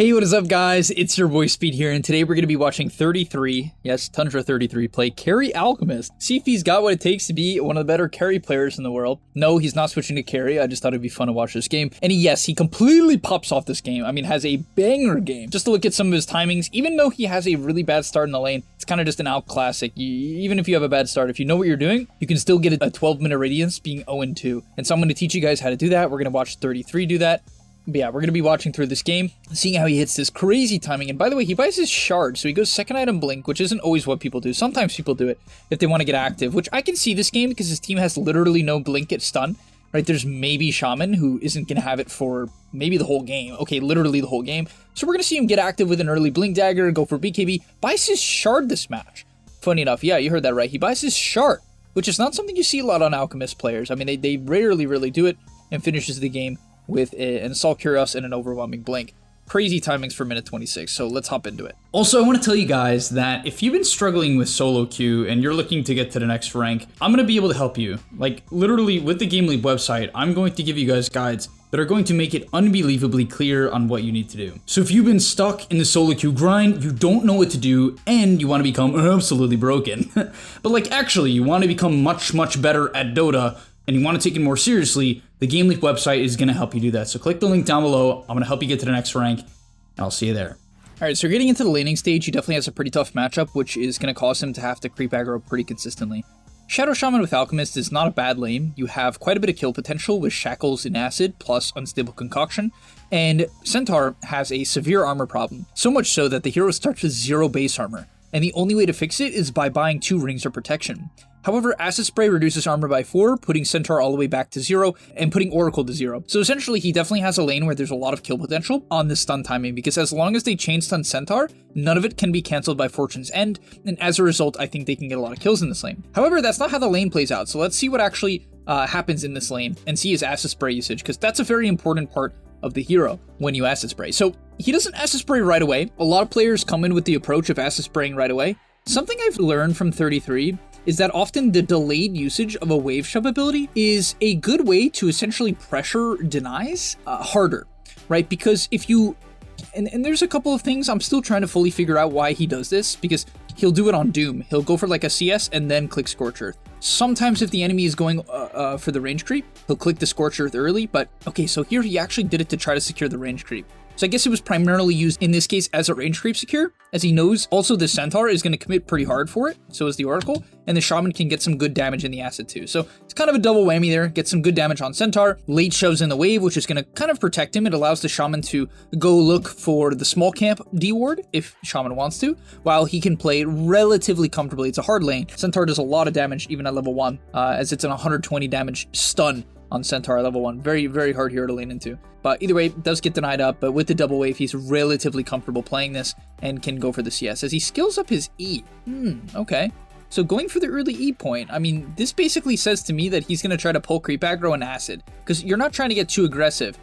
Hey, what is up, guys? It's your boy Speed here, and today we're going to be watching 33, yes, Tundra 33, play carry Alchemist. See if he's got what it takes to be one of the better carry players in the world. No, he's not switching to carry. I just thought it'd be fun to watch this game. And yes, he completely pops off this game. I mean, has a banger game. Just to look at some of his timings, even though he has a really bad start in the lane, it's kind of just an Alch classic. Even if you have a bad start, if you know what you're doing, you can still get a 12-minute radiance being 0-2. And so I'm going to teach you guys how to do that. We're going to watch 33 do that. But yeah, we're going to be watching through this game, seeing how he hits this crazy timing. And by the way, he buys his shard, so he goes second item blink, which isn't always what people do. Sometimes people do it if they want to get active, which I can see this game because his team has literally no blink at stun, right? There's maybe Shaman who isn't going to have it for maybe the whole game. Okay, literally the whole game. So we're going to see him get active with an early blink dagger, go for BKB, buys his shard this match. Funny enough, yeah, you heard that right. He buys his shard, which is not something you see a lot on Alchemist players. I mean, they rarely really do it, and finishes the game with an Assault Hereos and an overwhelming blink. Crazy timings for minute 26, so let's hop into it. Also, I want to tell you guys that if you've been struggling with solo queue and you're looking to get to the next rank, I'm going to be able to help you. Like, literally, with the gameleap website, I'm going to give you guys guides that are going to make it unbelievably clear on what you need to do. So if you've been stuck in the solo queue grind, you don't know what to do, and you want to become absolutely broken, but like actually you want to become much better at Dota, and you want to take it more seriously, the gameleap website is going to help you do that. So click the link down below. I'm going to help you get to the next rank, and I'll see you there. Alright, so getting into the laning stage, he definitely has a pretty tough matchup, which is going to cause him to have to creep aggro pretty consistently. Shadow Shaman with Alchemist is not a bad lane. You have quite a bit of kill potential with Shackles in Acid plus Unstable Concoction, and Centaur has a severe armor problem, so much so that the hero starts with 0 base armor, and the only way to fix it is by buying 2 rings of protection. However, Acid Spray reduces armor by 4, putting Centaur all the way back to 0, and putting Oracle to 0. So essentially, he definitely has a lane where there's a lot of kill potential on this stun timing, because as long as they chain stun Centaur, none of it can be cancelled by Fortune's End, and as a result, I think they can get a lot of kills in this lane. However, that's not how the lane plays out, so let's see what actually happens in this lane, and see his Acid Spray usage, because that's a very important part of the hero when you Acid Spray. So he doesn't Acid Spray right away. A lot of players come in with the approach of Acid Spraying right away. Something I've learned from 33 is that often the delayed usage of a wave shove ability is a good way to essentially pressure denies harder, right? Because if you, and there's a couple of things I'm still trying to fully figure out why he does this, because he'll do it on Doom. He'll go for like a CS and then click Scorch Earth. Sometimes if the enemy is going for the range creep, he'll click the Scorch Earth early, but okay, so here he actually did it to try to secure the range creep. So I guess it was primarily used in this case as a range creep secure, as he knows also the Centaur is going to commit pretty hard for it, so is the Oracle, and the Shaman can get some good damage in the Acid too. So it's kind of a double whammy there, get some good damage on Centaur, late shoves in the wave, which is going to kind of protect him. It allows the Shaman to go look for the small camp D-ward, if Shaman wants to, while he can play relatively comfortably. It's a hard lane. Centaur does a lot of damage even at level 1, as it's an 120 damage stun on Centaur level 1. Very hard hero to lane into. But either way, it does get denied up, but with the double wave, he's relatively comfortable playing this and can go for the CS as he skills up his E. Okay. So going for the early E point, I mean, this basically says to me that he's going to try to pull creep aggro and Acid, because you're not trying to get too aggressive.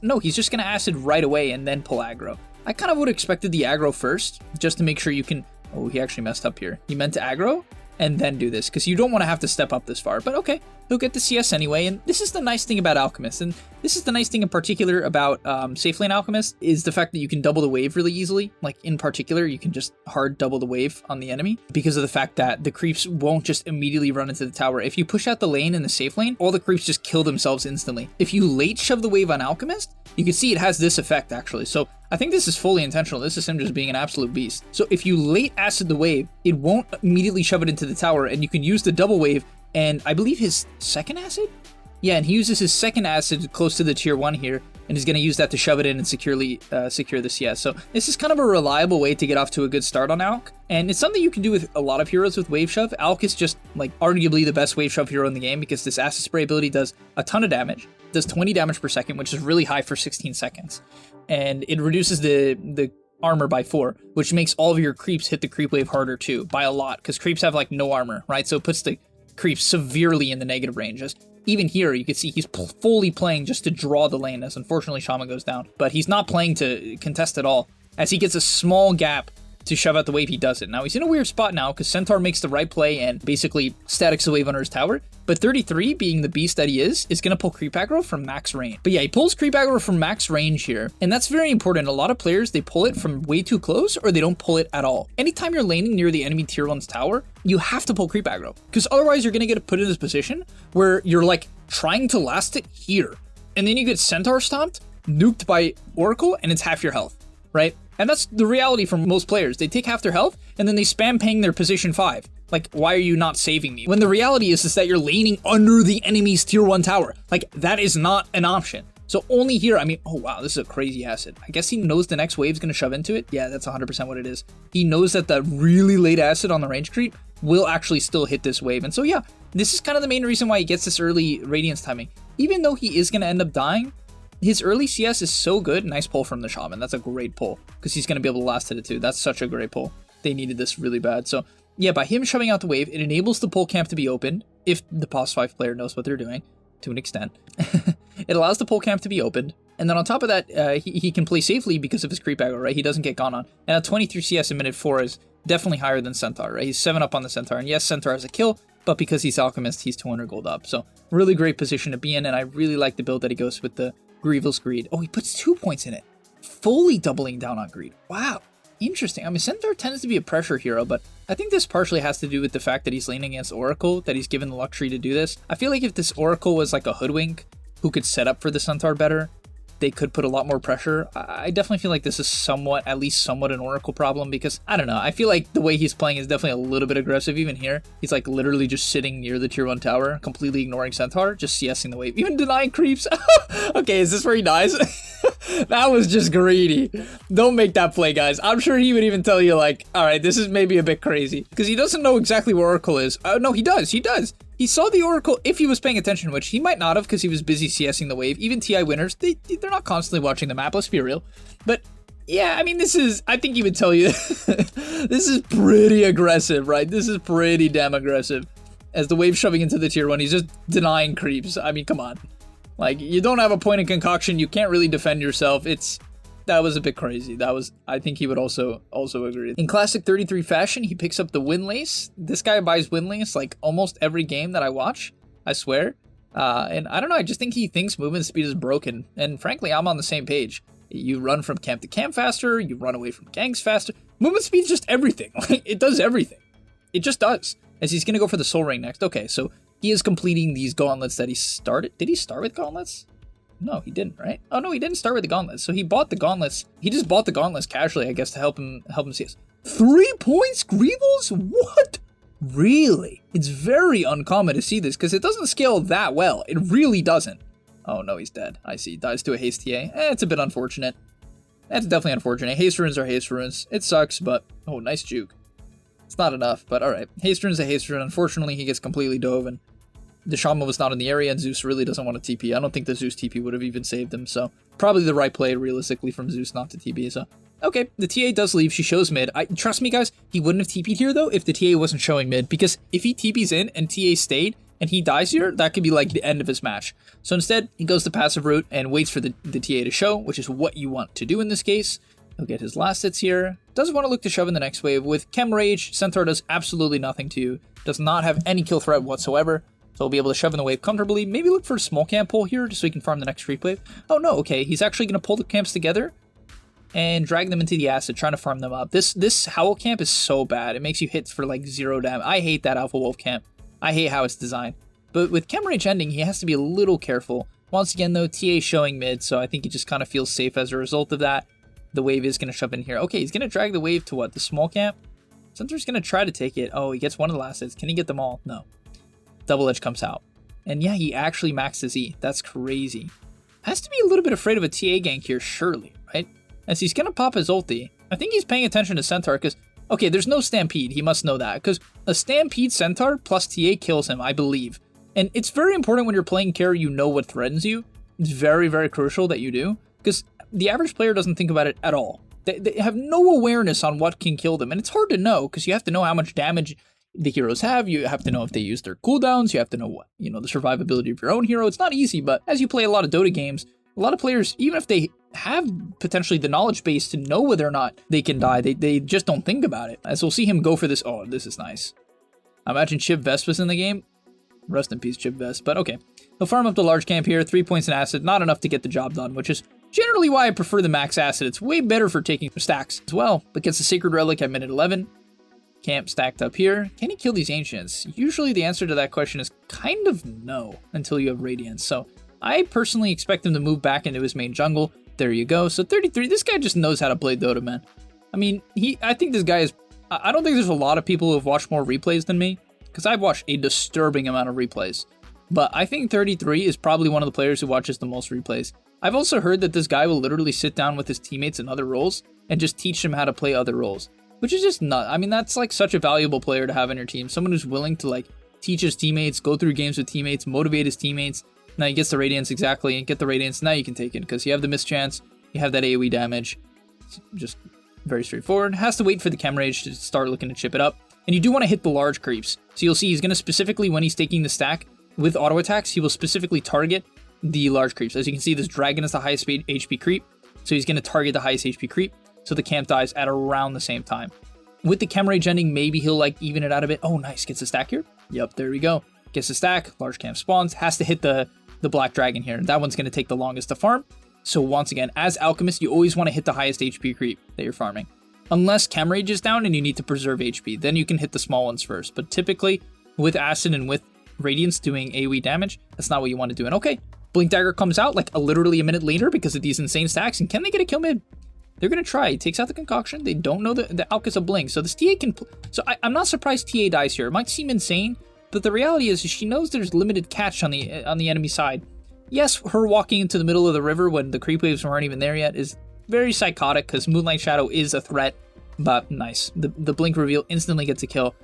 No, he's just going to Acid right away and then pull aggro. I kind of would have expected the aggro first, just to make sure you can... Oh, he actually messed up here. He meant to aggro and then do this, because you don't want to have to step up this far, but okay, he'll get the CS anyway. And this is the nice thing about Alchemist, and this is the nice thing in particular about safe lane Alchemist, is the fact that you can double the wave really easily. Like in particular, you can just hard double the wave on the enemy, because of the fact that the creeps won't just immediately run into the tower. If you push out the lane in the safe lane, all the creeps just kill themselves instantly. If you late shove the wave on Alchemist, you can see it has this effect actually. So I think this is fully intentional. This is him just being an absolute beast. So if you late Acid the wave, it won't immediately shove it into the tower, and you can use the double wave, and I believe his second Acid? Yeah, and he uses his second Acid close to the tier 1 here, and is going to use that to shove it in and securely secure the CS. So this is kind of a reliable way to get off to a good start on Alch, and it's something you can do with a lot of heroes with wave shove. Alch is just like arguably the best wave shove hero in the game, because this Acid Spray ability does a ton of damage, does 20 damage per second, which is really high for 16 seconds, and it reduces the armor by 4, which makes all of your creeps hit the creep wave harder too, by a lot, because creeps have like no armor, right? So it puts the creeps severely in the negative ranges. Even here, you can see he's fully playing just to draw the lane, as unfortunately Shaman goes down. But he's not playing to contest at all, as he gets a small gap to shove out the wave, he does it. Now, he's in a weird spot now because Centaur makes the right play and basically statics the wave under his tower. But 33, being the beast that he is going to pull creep aggro from max range. But yeah, he pulls creep aggro from max range here. And that's very important. A lot of players, they pull it from way too close or they don't pull it at all. Anytime you're laning near the enemy tier 1's tower, you have to pull creep aggro. Because otherwise you're going to get put in this position where you're like trying to last it here. And then you get Centaur stomped, nuked by Oracle, and it's half your health, right? And that's the reality for most players. They take half their health, and then they spam ping their position 5. Like, why are you not saving me? When the reality is that you're laning under the enemy's tier 1 tower. Like, that is not an option. So only here, I mean, oh wow, this is a crazy acid. I guess he knows the next wave's gonna shove into it. Yeah, that's 100% what it is. He knows that the really late acid on the range creep will actually still hit this wave. And so yeah, this is kind of the main reason why he gets this early Radiance timing. Even though he is gonna end up dying, his early CS is so good. Nice pull from the Shaman. That's a great pull because he's going to be able to last hit it too. That's such a great pull. They needed this really bad. So yeah, by him shoving out the wave, it enables the pull camp to be opened if the POS 5 player knows what they're doing to an extent. It allows the pull camp to be opened. And then on top of that, he can play safely because of his creep aggro, right? He doesn't get gone on. And at 23 CS in minute 4 is definitely higher than Centaur, right? He's 7 up on the Centaur. And yes, Centaur has a kill, but because he's Alchemist, he's 200 gold up. So really great position to be in. And I really like the build that he goes with the Grievel's Greed. Oh, he puts 2 points in it. Fully doubling down on Greed. Wow. Interesting. I mean, Centaur tends to be a pressure hero, but I think this partially has to do with the fact that he's laning against Oracle, that he's given the luxury to do this. I feel like if this Oracle was like a hoodwink who could set up for the Centaur better, they could put a lot more pressure. I definitely feel like this is somewhat, at least somewhat an Oracle problem because, I don't know, I feel like the way he's playing is definitely a little bit aggressive. Even here, he's like literally just sitting near the tier 1 tower, completely ignoring Centaur, just CSing the wave, even denying creeps. Okay, is this where he dies? That was just greedy. Don't make that play, guys. I'm sure he would even tell you like, all right, this is maybe a bit crazy because he doesn't know exactly where Oracle is. No, he does. He saw the Oracle if he was paying attention, which he might not have because he was busy CSing the wave. Even TI winners, they're not constantly watching the map, let's be real. But yeah, I mean, I think he would tell you, this is pretty aggressive, right? This is pretty damn aggressive. As the wave shoving into the tier 1, he's just denying creeps. I mean, come on. Like, you don't have a point of concoction, you can't really defend yourself. That was a bit crazy. I think he would also agree. In classic 33 fashion, he picks up the Windlace. This guy buys Windlace like almost every game that I watch, I swear. And I don't know, I just think he thinks movement speed is broken. And frankly, I'm on the same page. You run from camp to camp faster, you run away from ganks faster. Movement speed is just everything. Like, it does everything. It just does. As he's going to go for the Soul Ring next. Okay, so he is completing these gauntlets that he started. Did he start with gauntlets? No, he didn't, right? Oh, no, he didn't start with the gauntlets. So he bought the gauntlets. He just bought the gauntlets casually, I guess, to help him see us. 3 points, Grievals? What? Really? It's very uncommon to see this because it doesn't scale that well. It really doesn't. Oh, no, he's dead. I see. Dies to a haste TA. It's a bit unfortunate. That's definitely unfortunate. Haste runes are haste runes. It sucks, but... Oh, nice juke. It's not enough, but alright. Haste rune's a haste rune. Unfortunately, he gets completely dove, and the Shaman was not in the area, and Zeus really doesn't want to TP. I don't think the Zeus TP would have even saved him, so probably the right play, realistically, from Zeus not to TP. So, okay, the TA does leave. She shows mid. Trust me, guys, he wouldn't have TP'd here, though, if the TA wasn't showing mid, because if he TP's in and TA stayed, and he dies here, that could be like the end of his match. So instead, he goes the passive route and waits for the TA to show, which is what you want to do in this case. He'll get his last hits here. Doesn't want to look to shove in the next wave. With Chem Rage, Centaur does absolutely nothing to you. Does not have any kill threat whatsoever. So he'll be able to shove in the wave comfortably. Maybe look for a small camp pull here just so he can farm the next creep wave. Oh no, okay. He's actually going to pull the camps together and drag them into the acid, trying to farm them up. This Howl camp is so bad. It makes you hit for like 0 damage. I hate that Alpha Wolf camp. I hate how it's designed. But with Chem Rage ending, he has to be a little careful. Once again though, TA showing mid, so I think he just kind of feels safe as a result of that. The wave is going to shove in here. Okay, he's going to drag the wave to what? The small camp? Centaur's going to try to take it. Oh, he gets one of the last hits. Can he get them all? No. Double Edge comes out. And yeah, he actually maxed his E. That's crazy. Has to be a little bit afraid of a TA gank here, surely, right? As he's going to pop his ulti. I think he's paying attention to Centaur because, okay, there's no Stampede. He must know that because a Stampede Centaur plus TA kills him, I believe. And it's very important when you're playing carry, you know what threatens you. It's very, very crucial that you do because the average player doesn't think about it at all. They have no awareness on what can kill them. And it's hard to know because you have to know how much damage the heroes have. You have to know if they use their cooldowns. You have to know what, the survivability of your own hero. It's not easy, but as you play a lot of Dota games, a lot of players, even if they have potentially the knowledge base to know whether or not they can die. They just don't think about it. As we'll see him go for this. Oh, this is nice. I imagine Chip Vest was in the game. Rest in peace, Chip Vest. But okay. He'll farm up the large camp here. 3 points in acid. Not enough to get the job done, which is generally why I prefer the max acid. It's way better for taking stacks as well. But gets the Sacred Relic at minute 11. Camp stacked up here. Can he kill these Ancients? Usually the answer to that question is kind of no until you have Radiance. So I personally expect him to move back into his main jungle. There you go. So 33, this guy just knows how to play Dota, man. I mean, I think this guy is, I don't think there's a lot of people who have watched more replays than me, because I've watched a disturbing amount of replays. But I think 33 is probably one of the players who watches the most replays. I've also heard that this guy will literally sit down with his teammates in other roles and just teach them how to play other roles, which is just nuts. I mean, that's like such a valuable player to have in your team. Someone who's willing to like teach his teammates, go through games with teammates, motivate his teammates. Now he gets the Radiance exactly, and get the Radiance, now you can take it, because you have the mischance, you have that AoE damage. It's just very straightforward. Has to wait for the Chem Rage to start looking to chip it up. And you do want to hit the large creeps. So you'll see he's going to specifically, when he's taking the stack with auto attacks, he will specifically target the large creeps. As you can see, this dragon is the highest HP creep, so he's going to target the highest HP creep, so the camp dies at around the same time. With the Chem Rage ending, maybe he'll like even it out a bit. Oh, nice. Gets a stack here. Yep, there we go. Gets a stack. Large camp spawns. Has to hit the black dragon here. That one's going to take the longest to farm. So once again, as Alchemist, you always want to hit the highest HP creep that you're farming. Unless Chem Rage is down and you need to preserve HP, then you can hit the small ones first. But typically, with Acid and with Radiance doing AoE damage, that's not what you want to do. And okay, Blink Dagger comes out like literally a minute later because of these insane stacks. And can they get a kill mid? They're going to try. He takes out the concoction. They don't know the Alch is a blink. So this TA can... So I'm not surprised TA dies here. It might seem insane, but the reality is she knows there's limited catch on the enemy side. Yes, her walking into the middle of the river when the creep waves weren't even there yet is very psychotic because Moonlight Shadow is a threat, but nice. The blink reveal instantly gets a kill.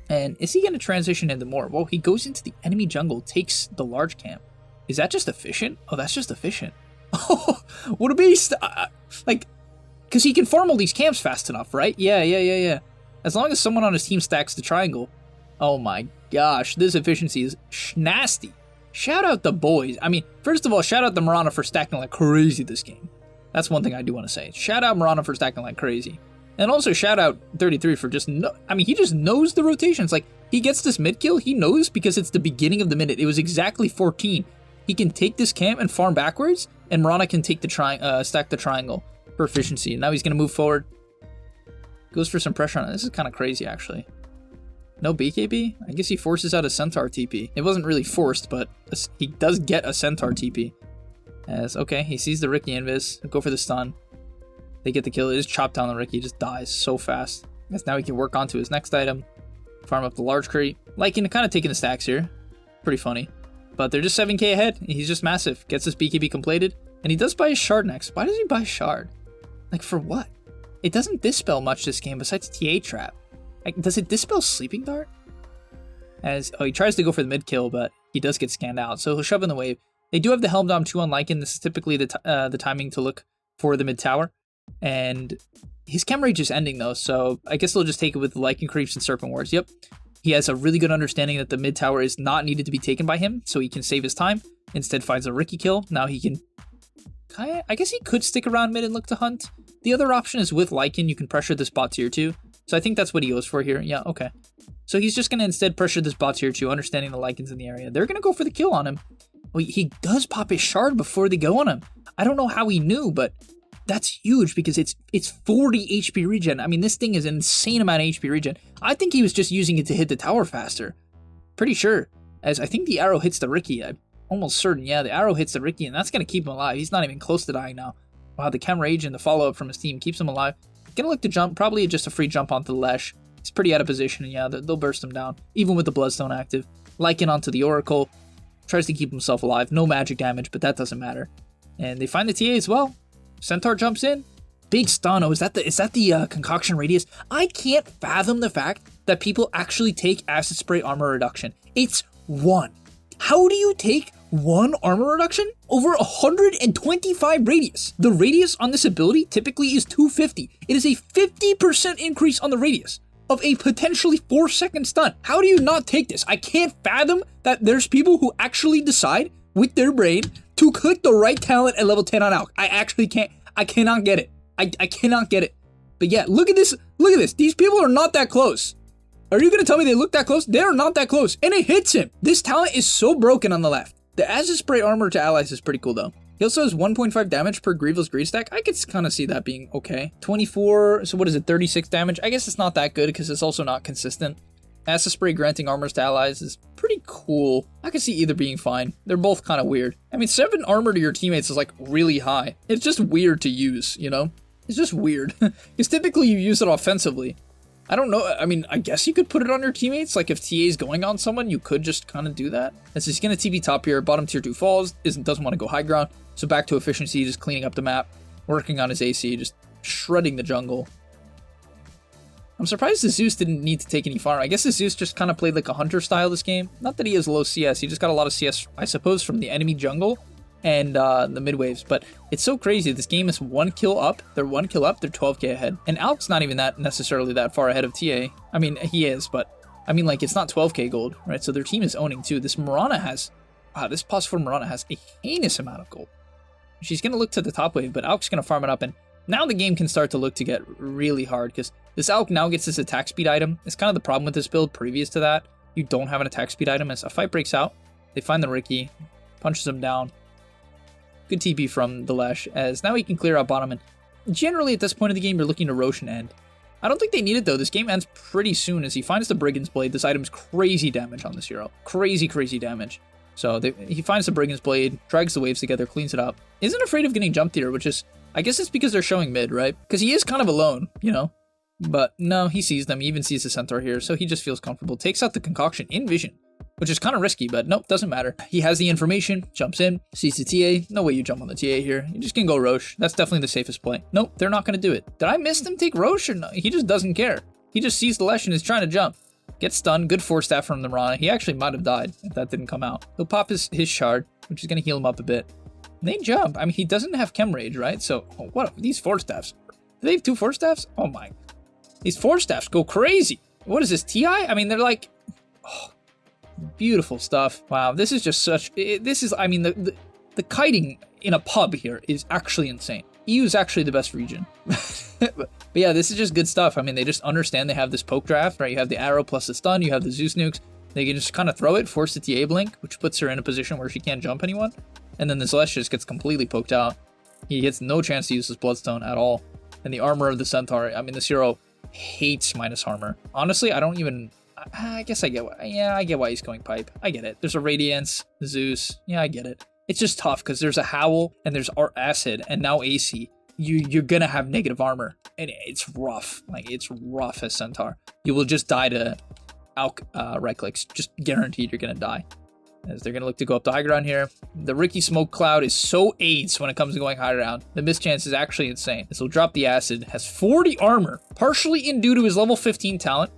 And is he going to transition into more? Well, he goes into the enemy jungle, takes the large camp. Is that just efficient? Oh, that's just efficient. Oh, what a beast! Like, because he can farm all these camps fast enough, right? Yeah. As long as someone on his team stacks the triangle. Oh my gosh, this efficiency is nasty. Shout out the boys. I mean, first of all, shout out to Mirana for stacking like crazy this game. That's one thing I do want to say. Shout out Mirana for stacking like crazy. And also shout out 33 for just, he just knows the rotations. Like, he gets this mid kill, he knows because it's the beginning of the minute. It was exactly 14. He can take this camp and farm backwards, and Mirana can take the stack the triangle for efficiency. And now he's going to move forward. Goes for some pressure on it. This is kind of crazy, actually. No BKB? I guess he forces out a Centaur TP. It wasn't really forced, but he does get a Centaur TP. As, okay, he sees the Riki invis. Go for the stun. They get the kill. It is chopped down the Riki. He just dies so fast. I guess now he can work onto his next item. Farm up the large crate. Liking kind of taking the stacks here. Pretty funny. But they're just 7k ahead. He's just massive. Gets his BKB completed. And he does buy his shard next. Why does he buy shard? Like, for what? It doesn't dispel much this game besides TA trap. Like, does it dispel Sleeping Dart? He tries to go for the mid kill, but he does get scanned out. So he'll shove in the wave. They do have the Helm Dom 2 on Lycan. This is typically the timing to look for the mid tower. And his Chem Rage is ending though, so I guess they'll just take it with the Lycan Creeps and Serpent Wars. Yep. He has a really good understanding that the mid tower is not needed to be taken by him, so he can save his time. Instead finds a Riki kill. Now he can... I guess he could stick around mid and look to hunt. The other option is with Lycan, you can pressure this bot tier 2. So I think that's what he goes for here. Yeah, okay. So he's just going to instead pressure this bot tier 2, understanding the Lycans in the area. They're going to go for the kill on him. Well, he does pop his shard before they go on him. I don't know how he knew, but that's huge because it's 40 HP regen. I mean, this thing is an insane amount of HP regen. I think he was just using it to hit the tower faster. Pretty sure. As I think the arrow hits the Riki. I'm almost certain. Yeah, the arrow hits the Riki, and that's going to keep him alive. He's not even close to dying now. Wow, the Chem Rage and the follow-up from his team keeps him alive. Gonna look to jump. Probably just a free jump onto the Lesh. He's pretty out of position, and yeah, they'll burst him down. Even with the Bloodstone active. Lycan onto the Oracle. Tries to keep himself alive. No magic damage, but that doesn't matter. And they find the TA as well. Centaur jumps in. Big stun. Oh, is that the concoction radius? I can't fathom the fact that people actually take acid spray armor reduction. It's 1. How do you take 1 armor reduction over 125 radius? The radius on this ability typically is 250. It is a 50% increase on the radius of a potentially 4-second stun. How do you not take this? I can't fathom that there's people who actually decide with their brain to click the right talent at level 10 on Alch. I actually can't. I cannot get it. I cannot get it. But yeah, look at this. Look at this. These people are not that close. Are you going to tell me they look that close? They are not that close. And it hits him. This talent is so broken on the left. The acid spray armor to allies is pretty cool though. He also has 1.5 damage per Grievous Greed stack. I could kind of see that being okay. 24, so what is it, 36 damage? I guess it's not that good because it's also not consistent. Acid Spray granting armors to allies is pretty cool. I could see either being fine. They're both kind of weird. I mean, 7 armor to your teammates is like really high. It's just weird to use, you know? It's just weird. Because typically you use it offensively. I don't know. I mean, I guess you could put it on your teammates. Like if TA is going on someone, you could just kind of do that. As he's going to TP top here, bottom tier 2 falls, doesn't want to go high ground. So back to efficiency, just cleaning up the map, working on his AC, just shredding the jungle. I'm surprised the Zeus didn't need to take any farm. I guess the Zeus just kind of played like a hunter style this game. Not that he has low CS, he just got a lot of CS, I suppose, from the enemy jungle and the mid waves. But it's so crazy. This game is 1 kill up. They're 1 kill up. They're 12k ahead. And Alch's not even that necessarily that far ahead of TA. I mean, he is, but I mean, like, it's not 12k gold, right? So their team is owning too. This Mirana has, wow, this pos for Mirana has a heinous amount of gold. She's going to look to the top wave, but Alch's going to farm it up. And now the game can start to look to get really hard because this Alch now gets this attack speed item. It's kind of the problem with this build. Previous to that, you don't have an attack speed item. As a fight breaks out, they find the Riki, punches him down. Good TP from the Lesh, as now he can clear out bottom. And generally at this point of the game, you're looking to Roshan end. I don't think they need it though. This game ends pretty soon as he finds the Brigand's Blade. This item's crazy damage on this hero. Crazy, crazy damage. So he finds the Brigand's Blade, drags the waves together, cleans it up. Isn't afraid of getting jumped here, which is, I guess it's because they're showing mid, right? Because he is kind of alone, you know? But no, he sees them. He even sees the Centaur here, so he just feels comfortable. Takes out the concoction in vision, which is kind of risky, but nope, doesn't matter. He has the information, jumps in, sees the TA. No way you jump on the TA here. You just can go Roche. That's definitely the safest play. Nope, they're not going to do it. Did I miss them take Roche or no? He just doesn't care. He just sees the Lesh and is trying to jump. Gets stunned. Good force staff from the Mirana. He actually might have died if that didn't come out. He'll pop his shard, which is going to heal him up a bit. They jump. I mean, he doesn't have Chem Rage, right? So, oh, what? These force staffs. Do they have 2 force staffs? Oh my. These force staffs go crazy. What is this, TI? I mean, they're like, oh, beautiful stuff. Wow, this is just such, this is, I mean, the kiting in a pub here is actually insane. EU is actually the best region. But yeah, this is just good stuff. I mean, they just understand they have this poke draft, right? You have the arrow plus the stun, you have the Zeus nukes. They can just kind of throw it, force the TA blink, which puts her in a position where she can't jump anyone. And then the Celeste just gets completely poked out. He gets no chance to use his Bloodstone at all. And the armor of the Centaur, I mean, this hero hates minus armor. Honestly, I don't even, I guess I get why, yeah, I get why he's going pipe. I get it. There's a Radiance, Zeus, yeah, I get it. It's just tough because there's a Howl and there's Acid and now AC. You're gonna have negative armor and it's rough. Like, it's rough as Centaur. You will just die to Alch right clicks. Just guaranteed you're gonna die. As they're gonna look to go up the high ground here. The Riki Smoke Cloud is so AIDS when it comes to going high ground. The mischance is actually insane. This will drop the Acid. Has 40 armor, partially in due to his level 15 talent.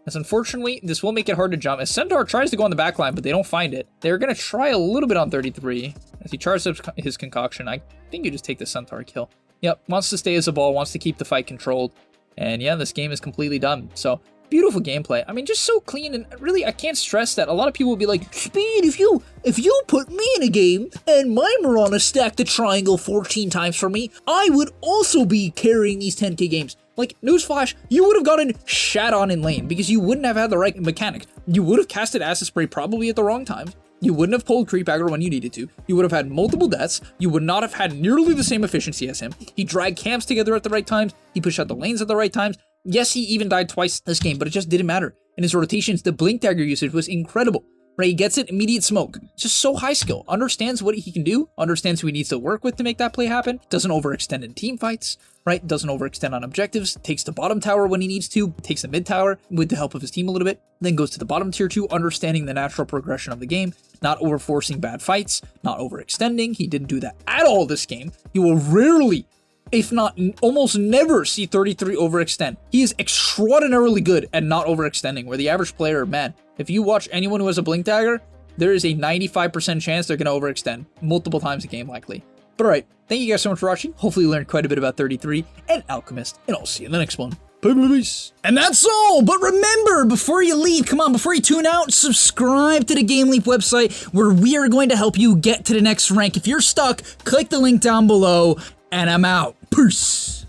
As unfortunately, this will make it hard to jump. As Centaur tries to go on the back line, but they don't find it. They're going to try a little bit on 33. As he charges up his concoction, I think you just take the Centaur kill. Yep, wants to stay as a ball, wants to keep the fight controlled. And yeah, this game is completely done. So, beautiful gameplay. I mean, just so clean, and really, I can't stress that. A lot of people will be like, Speed, if you put me in a game, and my Mirana stacked the triangle 14 times for me, I would also be carrying these 10k games. Like, newsflash, you would have gotten shat on in lane because you wouldn't have had the right mechanic. You would have casted Acid Spray probably at the wrong time. You wouldn't have pulled Creep Aggro when you needed to. You would have had multiple deaths. You would not have had nearly the same efficiency as him. He dragged camps together at the right times. He pushed out the lanes at the right times. Yes, he even died twice this game, but it just didn't matter. In his rotations, the Blink Dagger usage was incredible. Right, he gets it, immediate smoke. Just so high skill. Understands what he can do. Understands who he needs to work with to make that play happen. Doesn't overextend in team fights. Right, doesn't overextend on objectives. Takes the bottom tower when he needs to. Takes the mid tower with the help of his team a little bit. Then goes to the bottom tier 2, understanding the natural progression of the game. Not overforcing bad fights. Not overextending. He didn't do that at all this game. You will rarely, if not almost never, see 33 overextend. He is extraordinarily good at not overextending, where the average player, man, if you watch anyone who has a Blink Dagger, there is a 95% chance they're going to overextend multiple times a game likely. But alright, thank you guys so much for watching. Hopefully you learned quite a bit about 33 and Alchemist, and I'll see you in the next one. Peace. And that's all. But remember, before you leave, come on, before you tune out, subscribe to the GameLeap website where we are going to help you get to the next rank. If you're stuck, click the link down below, and I'm out. Peace.